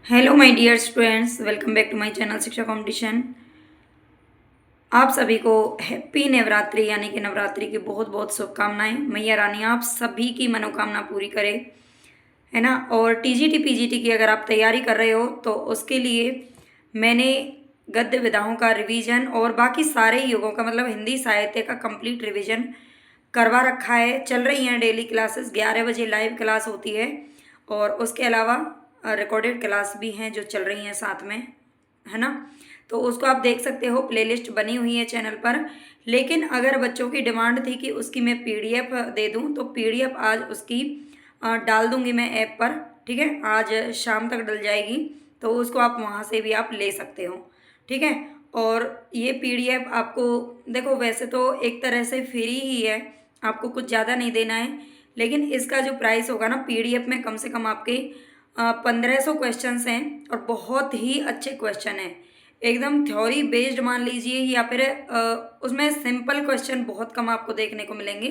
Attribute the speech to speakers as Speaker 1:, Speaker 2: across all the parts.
Speaker 1: Hello my dear students, welcome back to my channel Shiksha competition. आप सभी को happy Navratri यानी कि नवरात्रि की बहुत बहुत शुभकामनाएं। मैया रानी आप सभी की मनोकामना पूरी करे, है ना। और टीजीटी पीजीटी की अगर आप तैयारी कर रहे हो तो उसके लिए मैंने गद्य विधाओं का रिवीजन और बाकी सारे युगों का मतलब हिंदी साहित्य का कंप्लीट रिवीजन करवा रखा है। चल रही हैं डेली क्लासेस, 11 बजे लाइव क्लास होती है और उसके अलावा रिकॉर्डेड क्लास भी हैं जो चल रही हैं साथ में, है ना। तो उसको आप देख सकते हो, प्लेलिस्ट बनी हुई है चैनल पर। लेकिन अगर बच्चों की डिमांड थी कि उसकी मैं पीडीएफ दे दूं तो पीडीएफ आज उसकी डाल दूंगी मैं ऐप पर, ठीक है। आज शाम तक डल जाएगी तो उसको आप वहाँ से भी आप ले सकते हो, ठीक है। और ये पीडीएफ आपको देखो, वैसे तो एक तरह से फ्री ही है, आपको कुछ ज़्यादा नहीं देना है। लेकिन इसका जो प्राइस होगा ना, पीडीएफ में कम से कम आपके 1500 क्वेश्चंस हैं और बहुत ही अच्छे क्वेश्चन हैं, एकदम थ्योरी बेस्ड मान लीजिए, या फिर उसमें सिंपल क्वेश्चन बहुत कम आपको देखने को मिलेंगे।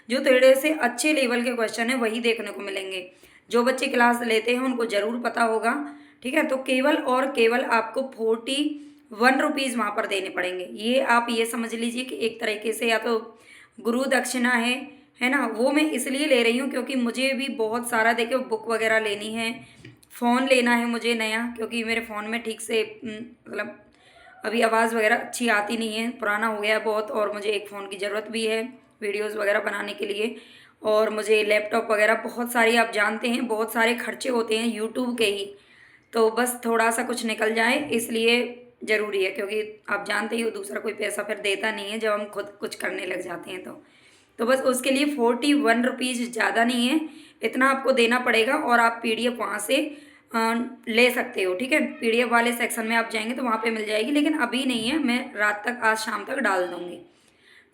Speaker 1: जो थोड़े से अच्छे लेवल के क्वेश्चन हैं वही देखने को मिलेंगे। जो बच्चे क्लास लेते हैं उनको ज़रूर पता होगा, ठीक है। तो केवल और केवल आपको 41 रुपीज़ वहाँ पर देने पड़ेंगे। ये आप ये समझ लीजिए कि एक तरीके से या तो गुरु दक्षिणा है ना। वो मैं इसलिए ले रही हूँ क्योंकि मुझे भी बहुत सारा देखो बुक वगैरह लेनी है, फ़ोन लेना है मुझे नया, क्योंकि मेरे फ़ोन में ठीक से मतलब अभी आवाज़ वगैरह अच्छी आती नहीं है, पुराना हो गया है बहुत। और मुझे एक फ़ोन की ज़रूरत भी है वीडियोज़ वगैरह बनाने के लिए। और मुझे लैपटॉप वगैरह बहुत सारी, आप जानते हैं बहुत सारे खर्चे होते हैं यूट्यूब के ही। तो बस थोड़ा सा कुछ निकल जाए इसलिए ज़रूरी है, क्योंकि आप जानते ही हो दूसरा कोई पैसा फिर देता नहीं है जब हम खुद कुछ करने लग जाते हैं तो बस उसके लिए 41 रुपीज़ ज़्यादा नहीं है, इतना आपको देना पड़ेगा। और आप पीडीएफ वहाँ से ले सकते हो, ठीक है। पीडीएफ वाले सेक्शन में आप जाएंगे तो वहाँ पे मिल जाएगी, लेकिन अभी नहीं है, मैं रात तक आज शाम तक डाल दूँगी,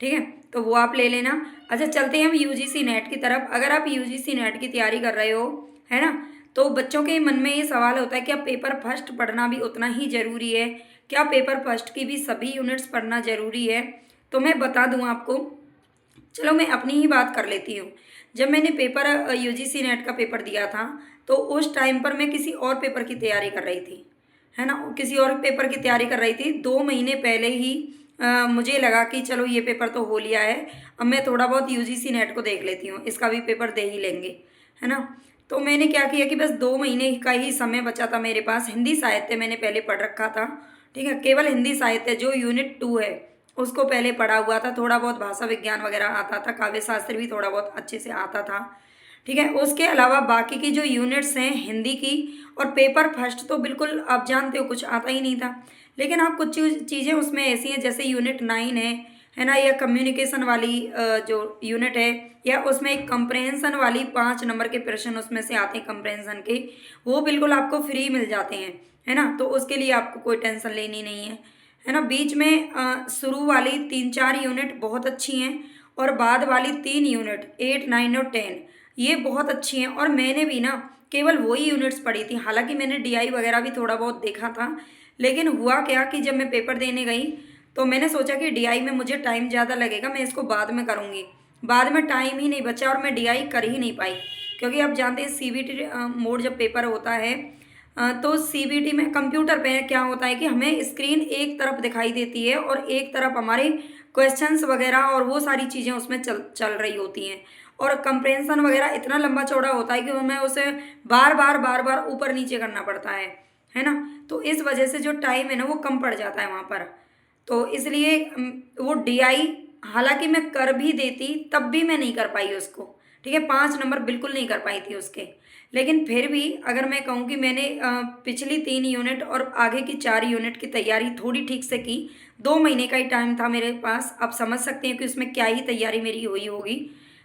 Speaker 1: ठीक है। तो वो आप ले लेना। अच्छा, चलते हैं हम यूजीसी नेट की तरफ। अगर आप यूजीसी नेट की तैयारी कर रहे हो, है ना, तो बच्चों के मन में ये सवाल होता है क्या पेपर फर्स्ट पढ़ना भी उतना ही ज़रूरी है, क्या पेपर फर्स्ट की भी सभी यूनिट्स पढ़ना ज़रूरी है। तो मैं बता दूँ आपको, चलो मैं अपनी ही बात कर लेती हूँ। जब मैंने पेपर यूजीसी नेट का पेपर दिया था तो उस टाइम पर मैं किसी और पेपर की तैयारी कर रही थी, है ना। किसी और पेपर की तैयारी कर रही थी 2 महीने पहले ही। मुझे लगा कि चलो ये पेपर तो हो लिया है, अब मैं थोड़ा बहुत यूजीसी नेट को देख लेती हूँ, इसका भी पेपर दे ही लेंगे, है ना। तो मैंने क्या किया कि बस 2 महीने का ही समय बचा था मेरे पास। हिंदी साहित्य मैंने पहले पढ़ रखा था, ठीक है। केवल हिंदी साहित्य जो यूनिट 2 है उसको पहले पढ़ा हुआ था। थोड़ा बहुत भाषा विज्ञान वगैरह आता था, काव्य शास्त्र भी थोड़ा बहुत अच्छे से आता था, ठीक है। उसके अलावा बाकी की जो यूनिट्स हैं हिंदी की, और पेपर फर्स्ट तो बिल्कुल आप जानते हो कुछ आता ही नहीं था। लेकिन हाँ, कुछ चीज़ें उसमें ऐसी हैं जैसे यूनिट 9 है ना, या कम्युनिकेशन वाली जो यूनिट है, या उसमें एक कंप्रहेंशन वाली 5 नंबर के प्रश्न उसमें से आते हैं कंप्रहेंशन के, वो बिल्कुल आपको फ्री मिल जाते हैं, है ना। तो उसके लिए आपको कोई टेंशन लेनी नहीं है ना। बीच में शुरू वाली 3-4 यूनिट बहुत अच्छी हैं और बाद वाली 3 यूनिट 8, 9 और 10 ये बहुत अच्छी हैं। और मैंने भी ना केवल वही यूनिट्स पढ़ी थी, हालांकि मैंने डीआई वगैरह भी थोड़ा बहुत देखा था। लेकिन हुआ क्या कि जब मैं पेपर देने गई तो मैंने सोचा कि डीआई में मुझे टाइम ज़्यादा लगेगा, मैं इसको बाद में करूँगी। बाद में टाइम ही नहीं बचा और मैं डीआई कर ही नहीं पाई, क्योंकि आप जानते हैं सीबीटी मोड जब पेपर होता है तो सीबीटी में कंप्यूटर पे क्या होता है कि हमें स्क्रीन एक तरफ दिखाई देती है और एक तरफ हमारे क्वेश्चंस वगैरह और वो सारी चीज़ें उसमें चल चल रही होती हैं। और कंप्रेंशन वगैरह इतना लंबा चौड़ा होता है कि हमें उसे बार बार ऊपर नीचे करना पड़ता है ना। तो इस वजह से जो टाइम है ना वो कम पड़ जाता है वहाँ पर। तो इसलिए वो डीआई हालांकि मैं कर भी देती तब भी मैं नहीं कर पाई उसको, ठीक है। 5 नंबर बिल्कुल नहीं कर पाई थी उसके। लेकिन फिर भी अगर मैं कहूँ कि मैंने पिछली 3 यूनिट और आगे की 4 यूनिट की तैयारी थोड़ी ठीक से की, 2 महीने का ही टाइम था मेरे पास, आप समझ सकते हैं कि उसमें क्या ही तैयारी मेरी हुई होगी,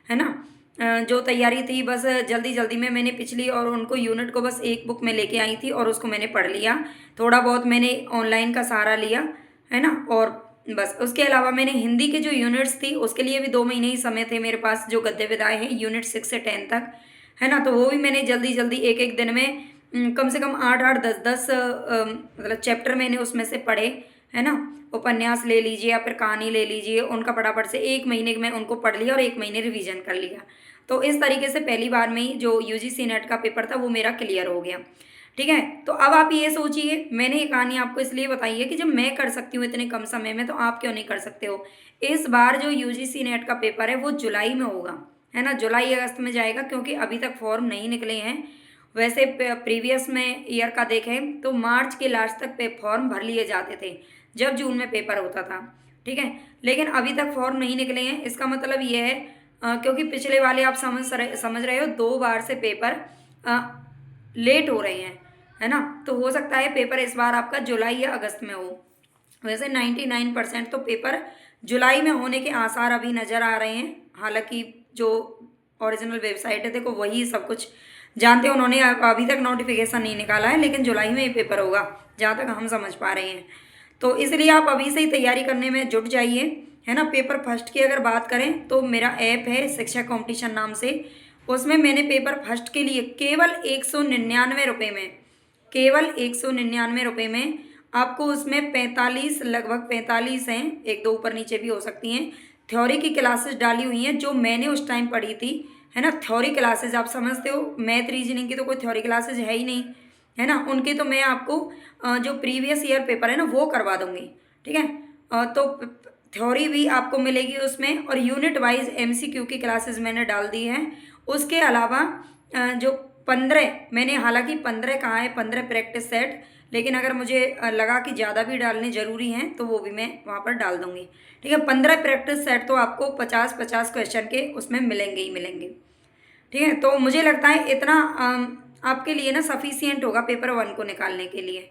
Speaker 1: है ना। जो तैयारी थी बस जल्दी जल्दी में मैंने पिछली और उनको यूनिट को बस एक बुक में लेके आई थी और उसको मैंने पढ़ लिया। थोड़ा बहुत मैंने ऑनलाइन का सहारा लिया, है ना। और बस उसके अलावा मैंने हिंदी के जो यूनिट्स थी उसके लिए भी 2 महीने ही समय थे मेरे पास, जो गद्य विधाएँ हैं यूनिट 6 से 10 तक, है ना। तो वो भी मैंने जल्दी जल्दी एक एक दिन में कम से कम 8-8 10-10 मतलब चैप्टर मैंने उसमें से पढ़े, है ना। उपन्यास ले लीजिए या फिर कहानी ले लीजिए, उनका फटाफट से 1 महीने में उनको पढ़ लिया और 1 महीने रिवीजन कर लिया। तो इस तरीके से पहली बार में ही जो यूजीसी नेट का पेपर था वो मेरा क्लियर हो गया, ठीक है। तो अब आप ये सोचिए, मैंने ये कहानी आपको इसलिए बताई है कि जब मैं कर सकती हूँ इतने कम समय में, तो आप क्यों नहीं कर सकते हो। इस बार जो यूजीसी नेट का पेपर है वो जुलाई में होगा, है ना, जुलाई अगस्त में जाएगा, क्योंकि अभी तक फॉर्म नहीं निकले हैं। वैसे प्रीवियस में ईयर का देखें तो मार्च के लास्ट तक पे फॉर्म भर लिए जाते थे, जब जून में पेपर होता था। ठीक है, लेकिन अभी तक फॉर्म नहीं निकले हैं। इसका मतलब ये है क्योंकि पिछले वाले आप समझ रहे हो 2 बार से पेपर लेट हो रहे हैं, है ना। तो हो सकता है पेपर इस बार आपका जुलाई या अगस्त में हो। वैसे 99% तो पेपर जुलाई में होने के आसार अभी नज़र आ रहे हैं। हालांकि जो ओरिजिनल वेबसाइट है देखो वही सब कुछ जानते हैं, उन्होंने अभी तक नोटिफिकेशन नहीं निकाला है, लेकिन जुलाई में ये पेपर होगा जहाँ तक हम समझ पा रहे हैं। तो इसलिए आप अभी से ही तैयारी करने में जुट जाइए, है ना। पेपर फर्स्ट की अगर बात करें तो मेरा ऐप है शिक्षा कंपटीशन नाम से, उसमें मैंने पेपर फर्स्ट के लिए केवल 199 रुपये में, केवल 199 रुपये में आपको उसमें 45, लगभग 45 हैं, एक दो ऊपर नीचे भी हो सकती हैं, थ्योरी की क्लासेस डाली हुई हैं जो मैंने उस टाइम पढ़ी थी, है ना। थ्योरी क्लासेस आप समझते हो, मैथ रीजनिंग की तो कोई थ्योरी क्लासेस है ही नहीं, है ना। उनकी तो मैं आपको जो प्रीवियस ईयर पेपर है ना वो करवा दूंगी। ठीक है, तो थ्योरी भी आपको मिलेगी उसमें, और यूनिट वाइज एमसीक्यू की क्लासेस मैंने डाल दी हैं। उसके अलावा जो 15 मैंने, हालांकि 15 कहाँ है, 15 प्रैक्टिस सेट, लेकिन अगर मुझे लगा कि ज़्यादा भी डालने ज़रूरी हैं तो वो भी मैं वहाँ पर डाल दूँगी। ठीक है, 15 प्रैक्टिस सेट तो आपको 50-50 क्वेश्चन के उसमें मिलेंगे ही मिलेंगे। ठीक है, तो मुझे लगता है इतना आपके लिए ना सफिशियंट होगा पेपर 1 को निकालने के लिए।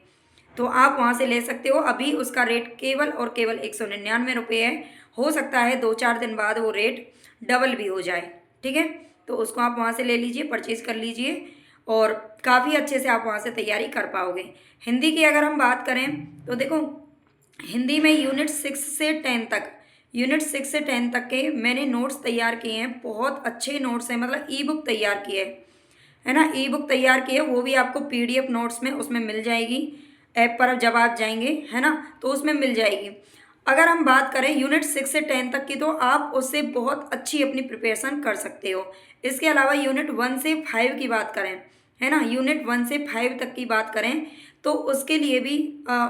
Speaker 1: तो आप वहाँ से ले सकते हो। अभी उसका रेट केवल और केवल 199 रुपये है। हो सकता है 2-4 दिन बाद वो रेट डबल भी हो जाए। ठीक है, तो उसको आप वहाँ से ले लीजिए, परचेज़ कर लीजिए, और काफ़ी अच्छे से आप वहाँ से तैयारी कर पाओगे। हिंदी की अगर हम बात करें तो देखो, हिंदी में यूनिट 6 से 10 तक के मैंने नोट्स तैयार किए हैं। बहुत अच्छे नोट्स हैं, मतलब ई बुक तैयार की है ना, ई बुक तैयार की है। वो भी आपको पीडीएफ नोट्स में उसमें मिल जाएगी, ऐप पर जब आप जाएंगे, है ना, तो उसमें मिल जाएगी। अगर हम बात करें यूनिट 6 से 10 तक की, तो आप उससे बहुत अच्छी अपनी प्रिपरेशन कर सकते हो। इसके अलावा यूनिट 1 से 5 की बात करें, है ना, यूनिट 1 से 5 तक की बात करें, तो उसके लिए भी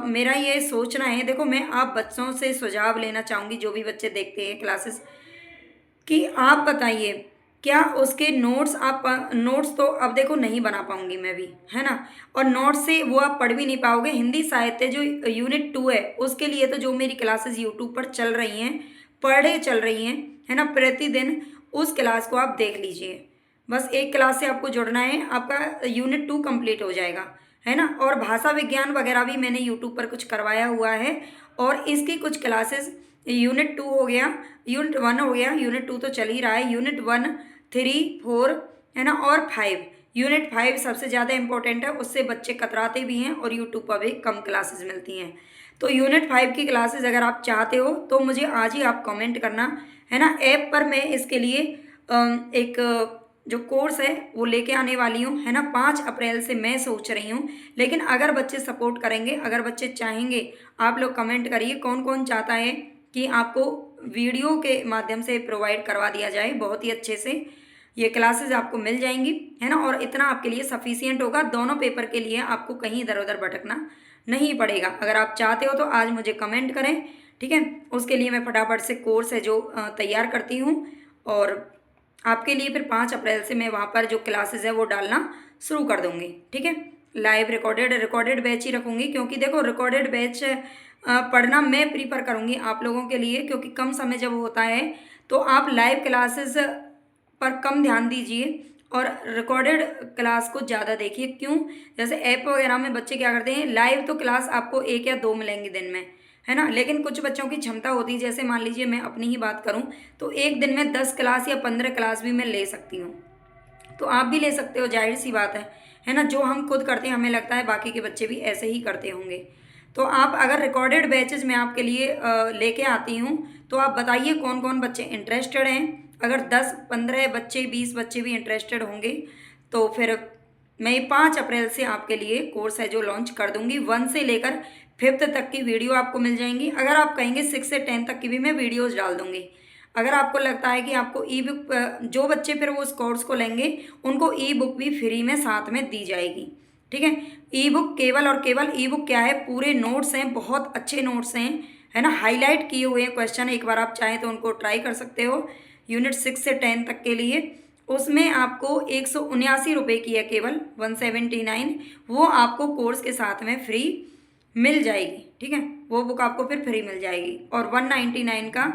Speaker 1: मेरा ये सोचना है, देखो मैं आप बच्चों से सुझाव लेना चाहूँगी, जो भी बच्चे देखते हैं क्लासेस, कि आप बताइए क्या उसके नोट्स, आप नोट्स तो अब देखो नहीं बना पाऊंगी मैं भी, है ना, और नोट्स से वो आप पढ़ भी नहीं पाओगे। हिंदी साहित्य जो यूनिट 2 है उसके लिए तो जो मेरी क्लासेस यूट्यूब पर चल रही हैं, पढ़े चल रही हैं, है ना, प्रतिदिन उस क्लास को आप देख लीजिए। बस एक क्लास से आपको जुड़ना है, आपका यूनिट 2 कंप्लीट हो जाएगा, है ना। और भाषा विज्ञान वगैरह भी मैंने यूट्यूब पर कुछ करवाया हुआ है, और इसकी कुछ क्लासेस यूनिट 2 हो गया, यूनिट 1 हो गया, यूनिट 2 तो चल ही रहा है, यूनिट 1, 3, 4, है ना, और 5। यूनिट 5 सबसे ज़्यादा इंपॉर्टेंट है, उससे बच्चे कतराते भी हैं और यूट्यूब पर भी कम क्लासेस मिलती हैं। तो यूनिट 5 की क्लासेस अगर आप चाहते हो तो मुझे आज ही आप कमेंट करना, है ना। ऐप पर मैं इसके लिए एक जो कोर्स है वो लेके आने वाली हूँ, है ना, 5 अप्रैल से मैं सोच रही हूँ। लेकिन अगर बच्चे सपोर्ट करेंगे, अगर बच्चे चाहेंगे, आप लोग कमेंट करिए कौन कौन चाहता है कि आपको वीडियो के माध्यम से प्रोवाइड करवा दिया जाए, बहुत ही अच्छे से ये क्लासेस आपको मिल जाएंगी, है ना। और इतना आपके लिए सफिशियंट होगा, दोनों पेपर के लिए आपको कहीं इधर उधर भटकना नहीं पड़ेगा। अगर आप चाहते हो तो आज मुझे कमेंट करें, ठीक है। उसके लिए मैं फटाफट से कोर्स है जो तैयार करती हूँ, और आपके लिए फिर 5 अप्रैल से मैं वहाँ पर जो क्लासेस है वो डालना शुरू कर दूँगी। ठीक है, लाइव रिकॉर्डेड बैच ही रखूँगी, क्योंकि देखो रिकॉर्डेड बैच पढ़ना मैं प्रीफर करूँगी आप लोगों के लिए, क्योंकि कम समय जब होता है तो आप लाइव क्लासेस पर कम ध्यान दीजिए और रिकॉर्डेड क्लास को ज़्यादा देखिए। क्यों, जैसे ऐप वगैरह में बच्चे क्या करते हैं, लाइव तो क्लास आपको 1 या 2 मिलेंगी दिन में, है ना, लेकिन कुछ बच्चों की क्षमता होती है, जैसे मान लीजिए मैं अपनी ही बात करूं तो एक दिन में 10 क्लास या 15 क्लास भी मैं ले सकती हूँ। तो आप भी ले सकते हो, जाहिर सी बात है ना। जो हम खुद करते हैं हमें लगता है बाकी के बच्चे भी ऐसे ही करते होंगे। तो आप अगर रिकॉर्डेड बैचेज मैं आपके लिए लेके आती हूँ, तो आप बताइए कौन कौन बच्चे इंटरेस्टेड हैं। अगर 10-15 बच्चे, 20 बच्चे भी इंटरेस्टेड होंगे तो फिर मैं 5 अप्रैल से आपके लिए कोर्स है जो लॉन्च कर दूंगी। 1 से लेकर 5th तक की वीडियो आपको मिल जाएंगी। अगर आप कहेंगे 6 से 10 तक की भी मैं वीडियोज़ डाल दूंगी। अगर आपको लगता है कि आपको ई बुक, जो बच्चे फिर वो उस कोर्स को लेंगे उनको ई बुक भी फ्री में साथ में दी जाएगी, ठीक है। ई बुक केवल और केवल ई बुक क्या है, पूरे नोट्स हैं, बहुत अच्छे नोट्स हैं, है ना, हाईलाइट किए हुए हैं क्वेश्चन। एक बार आप चाहें तो उनको ट्राई कर सकते हो। यूनिट 6 से 10 तक के लिए उसमें आपको 179 रुपये की है, केवल 179, वो आपको कोर्स के साथ में फ्री मिल जाएगी। ठीक है, वो बुक आपको फिर फ्री मिल जाएगी। और 199 का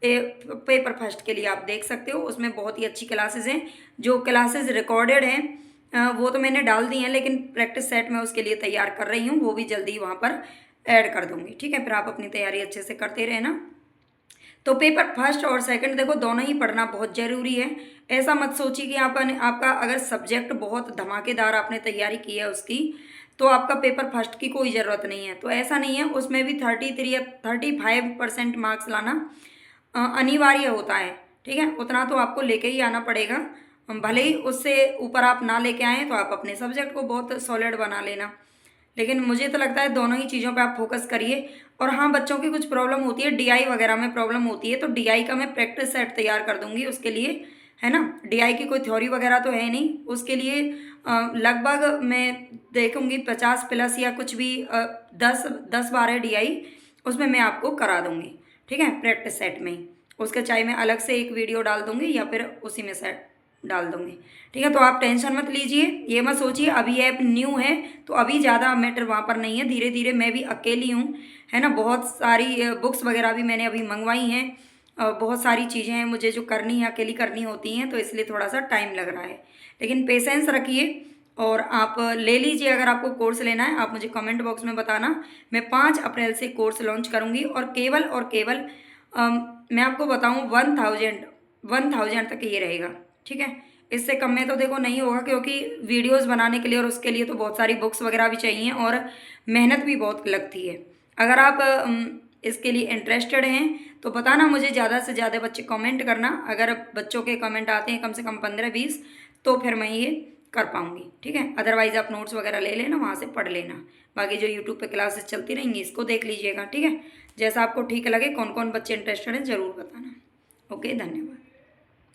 Speaker 1: पेपर फर्स्ट के लिए आप देख सकते हो, उसमें बहुत ही अच्छी क्लासेस हैं। जो क्लासेस रिकॉर्डेड हैं वो तो मैंने डाल दी हैं, लेकिन प्रैक्टिस सेट में उसके लिए तैयार कर रही हूँ, वो भी जल्दी वहाँ पर ऐड कर दूँगी। ठीक है, फिर आप अपनी तैयारी अच्छे से करते रहना। तो पेपर फर्स्ट और सेकंड देखो दोनों ही पढ़ना बहुत ज़रूरी है। ऐसा मत सोचिए कि आपका अगर सब्जेक्ट बहुत धमाकेदार आपने तैयारी की है उसकी, तो आपका पेपर फर्स्ट की कोई ज़रूरत नहीं है। तो ऐसा नहीं है, उसमें भी 33 या 35% मार्क्स लाना अनिवार्य होता है। ठीक है, उतना तो आपको लेके ही आना पड़ेगा। भले ही उससे ऊपर आप ना लेके आएँ तो आप अपने सब्जेक्ट को बहुत सॉलिड बना लेना। लेकिन मुझे तो लगता है दोनों ही चीज़ों पे आप फोकस करिए। और हाँ, बच्चों की कुछ प्रॉब्लम होती है, डीआई वगैरह में प्रॉब्लम होती है, तो डीआई का मैं प्रैक्टिस सेट तैयार कर दूंगी उसके लिए, है ना। डीआई की कोई थ्योरी वगैरह तो है नहीं, उसके लिए लगभग मैं देखूंगी 50+ या कुछ भी 10-12 डीआई उसमें मैं आपको करा दूंगी। ठीक है, प्रैक्टिस सेट में ही। उसका चाहे मैं अलग से एक वीडियो डाल दूंगी या फिर उसी में सेट डाल दूंगी। ठीक है, तो आप टेंशन मत लीजिए, ये मत सोचिए अभी ऐप न्यू है तो अभी ज़्यादा मैटर वहाँ पर नहीं है। धीरे धीरे मैं भी अकेली हूँ, है ना, बहुत सारी बुक्स वगैरह भी मैंने अभी मंगवाई हैं। बहुत सारी चीज़ें हैं मुझे जो करनी है, अकेली करनी होती हैं, तो इसलिए थोड़ा सा टाइम लग रहा है। लेकिन पेशेंस रखिए और आप ले लीजिए। अगर आपको कोर्स लेना है आप मुझे कमेंट बॉक्स में बताना। मैं 5 अप्रैल से कोर्स लॉन्च करूँगी और केवल मैं आपको बताऊँ 1000 तक ये रहेगा। ठीक है, इससे कम में तो देखो नहीं होगा, क्योंकि वीडियोस बनाने के लिए और उसके लिए तो बहुत सारी बुक्स वगैरह भी चाहिए और मेहनत भी बहुत लगती है। अगर आप इसके लिए इंटरेस्टेड हैं तो बताना मुझे, ज़्यादा से ज़्यादा बच्चे कमेंट करना। अगर बच्चों के कमेंट आते हैं कम से कम 15-20 तो फिर मैं ये कर पाऊँगी। ठीक है, अदरवाइज़ आप नोट्स वगैरह ले लेना, वहाँ से पढ़ लेना। बाकी जो यूट्यूब पे क्लासेस चलती रहेंगी इसको देख लीजिएगा। ठीक है, जैसा आपको ठीक लगे, कौन कौन बच्चे इंटरेस्टेड हैं ज़रूर बताना। ओके, धन्यवाद।